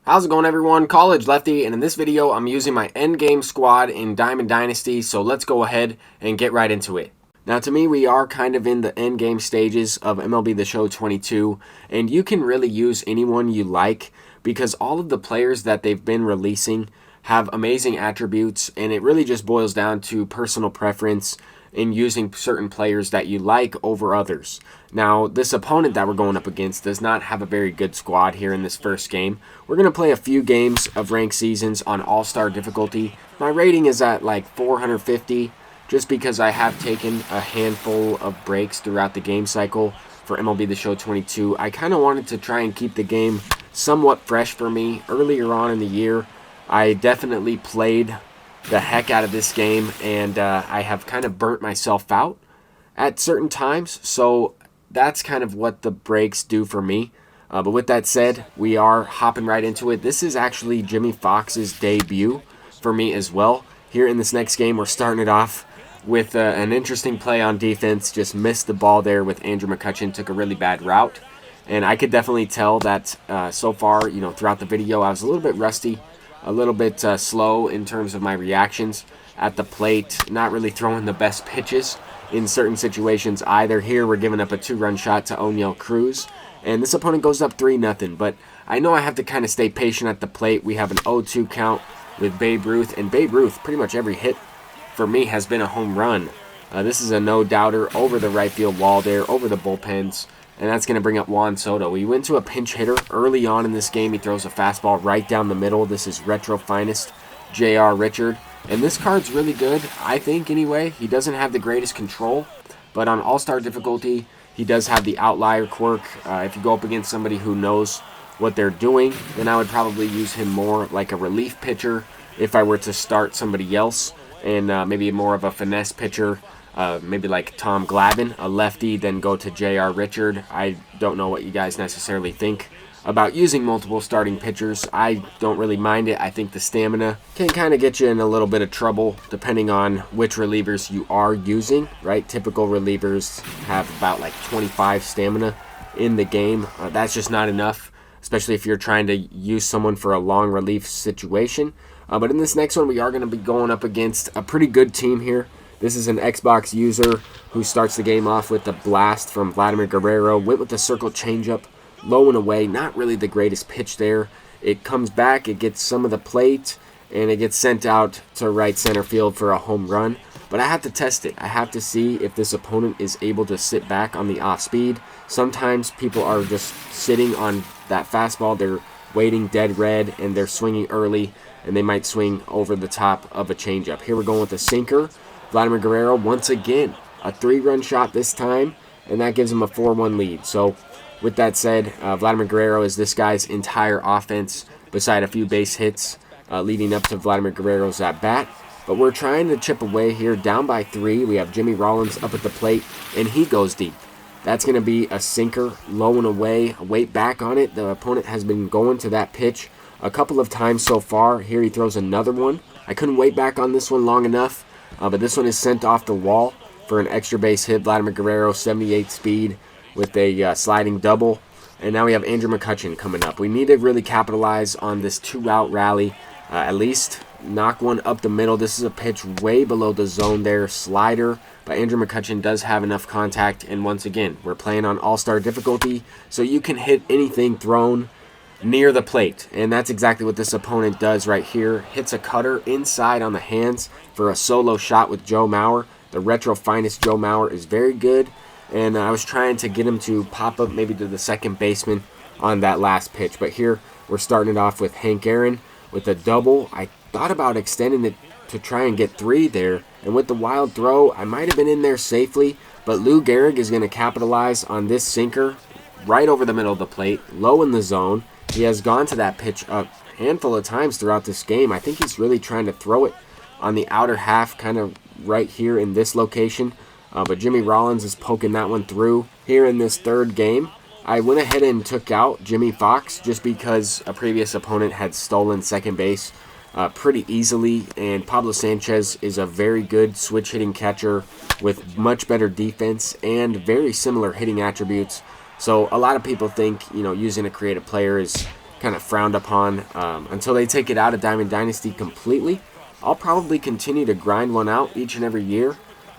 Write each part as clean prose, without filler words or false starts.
How's it going, everyone? College Lefty, and in this video I'm using my endgame squad in Diamond Dynasty, so let's go ahead and get right into it. Now, to me, we are kind of in the endgame stages of MLB The Show 22, and you can really use anyone you like because all of the players that they've been releasing have amazing attributes, and it really just boils down to personal preference in using certain players that you like over others. Now, this opponent that we're going up against does not have a very good squad here in this first game. We're going to play a few games of ranked seasons on all-star difficulty. My rating is at like 450 just because I have taken a handful of breaks throughout the game cycle for MLB The Show 22. I kind of wanted to try and keep the game somewhat fresh for me. Earlier on in the year, I definitely played the heck out of this game, and I have kind of burnt myself out at certain times, so that's kind of what the breaks do for me. But with that said, we are hopping right into it. This is actually Jimmy Fox's debut for me as well. Here in this next game, we're starting it off with an interesting play on defense. Just missed the ball there with Andrew McCutchen, took a really bad route. And I could definitely tell that so far, throughout the video, I was a little bit rusty, a little bit slow in terms of my reactions at the plate, not really throwing the best pitches in certain situations either. Here we're giving up a 2-run shot to O'Neal Cruz, and this opponent goes up 3-0, but I know I have to kind of stay patient at the plate. We have an 0-2 count with Babe Ruth, and Babe Ruth, pretty much every hit for me has been a home run. This is a no-doubter over the right field wall there, over the bullpens. And that's going to bring up Juan Soto. We went to a pinch hitter early on in this game. He throws a fastball right down the middle. This is retro finest J.R. Richard. And this card's really good, I think, anyway. He doesn't have the greatest control, but on all-star difficulty, he does have the outlier quirk. If you go up against somebody who knows what they're doing, then I would probably use him more like a relief pitcher if I were to start somebody else, and maybe more of a finesse pitcher. Maybe like Tom Glavine, a lefty, then go to J.R. Richard. I don't know what you guys necessarily think about using multiple starting pitchers. I don't really mind it. I think the stamina can kind of get you in a little bit of trouble depending on which relievers you are using, right? Typical relievers have about like 25 stamina in the game. That's just not enough, especially if you're trying to use someone for a long relief situation. But in this next one, we are going to be going up against a pretty good team here. This is an Xbox user who starts the game off with the blast from Vladimir Guerrero. Went with the circle changeup, low and away. Not really the greatest pitch there. It comes back, it gets some of the plate, and it gets sent out to right center field for a home run. But I have to test it. I have to see if this opponent is able to sit back on the off speed. Sometimes people are just sitting on that fastball. They're waiting dead red, and they're swinging early, and they might swing over the top of a changeup. Here we're going with a sinker. Vladimir Guerrero, once again, a 3-run shot this time, and that gives him a 4-1 lead. So, with that said, Vladimir Guerrero is this guy's entire offense, beside a few base hits leading up to Vladimir Guerrero's at-bat. But we're trying to chip away here, down by 3. We have Jimmy Rollins up at the plate, and he goes deep. That's going to be a sinker, low and away, weight back on it. The opponent has been going to that pitch a couple of times so far. Here he throws another one. I couldn't wait back on this one long enough. But this one is sent off the wall for an extra base hit. Vladimir Guerrero, 78 speed with a sliding double. And now we have Andrew McCutchen coming up. We need to really capitalize on this 2-out rally. At least knock one up the middle. This is a pitch way below the zone there. Slider. But Andrew McCutchen does have enough contact. And once again, we're playing on all-star difficulty. So you can hit anything thrown near the plate, and that's exactly what this opponent does right here. Hits a cutter inside on the hands for a solo shot with Joe Mauer. The retro finest Joe Mauer is very good, and I was trying to get him to pop up maybe to the second baseman on that last pitch, but here we're starting it off with Hank Aaron with a double. I thought about extending it to try and get 3 there, and with the wild throw, I might have been in there safely, but Lou Gehrig is going to capitalize on this sinker right over the middle of the plate, low in the zone. He has gone to that pitch a handful of times throughout this game. I think he's really trying to throw it on the outer half, kind of right here in this location. But Jimmy Rollins is poking that one through. Here in this third game, I went ahead and took out Jimmy Fox just because a previous opponent had stolen second base pretty easily. And Pablo Sanchez is a very good switch-hitting catcher with much better defense and very similar hitting attributes. So a lot of people think, using a creative player is kind of frowned upon. Until they take it out of Diamond Dynasty completely, I'll probably continue to grind one out each and every year.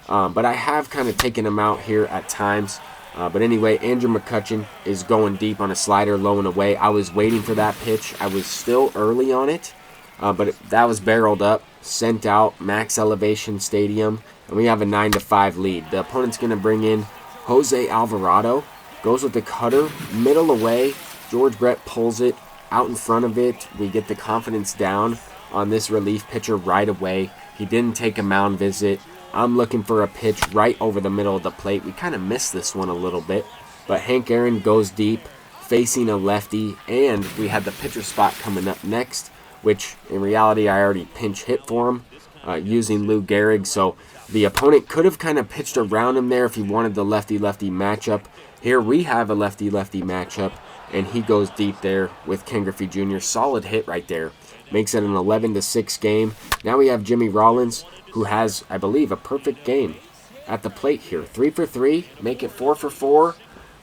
But I have kind of taken them out here at times. But anyway, Andrew McCutchen is going deep on a slider, low and away. I was waiting for that pitch. I was still early on it, but that was barreled up, sent out, max elevation stadium, and we have a 9-5 lead. The opponent's going to bring in Jose Alvarado, goes with the cutter, middle away. George Brett pulls it out in front of it. We get the confidence down on this relief pitcher right away. He didn't take a mound visit. I'm looking for a pitch right over the middle of the plate. We kind of missed this one a little bit, but Hank Aaron goes deep, facing a lefty, and we had the pitcher spot coming up next, which in reality I already pinch hit for him using Lou Gehrig. So the opponent could have kind of pitched around him there if he wanted the lefty-lefty matchup. Here we have a lefty-lefty matchup, and he goes deep there with Ken Griffey Jr. Solid hit right there. Makes it an 11-6 game. Now we have Jimmy Rollins, who has, I believe, a perfect game at the plate here. 3 for 3, make it 4 for 4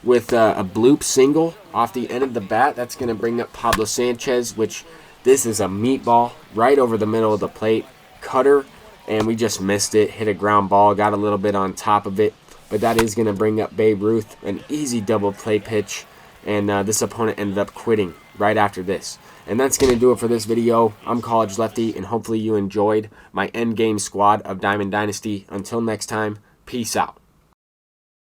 with a bloop single off the end of the bat. That's going to bring up Pablo Sanchez, which this is a meatball right over the middle of the plate. Cutter, and we just missed it. Hit a ground ball, got a little bit on top of it, but that is going to bring up Babe Ruth. An easy double play pitch, and this opponent ended up quitting right after this. And that's going to do it for this video. I'm College Lefty, and hopefully you enjoyed my endgame squad of Diamond Dynasty. Until next time, peace out.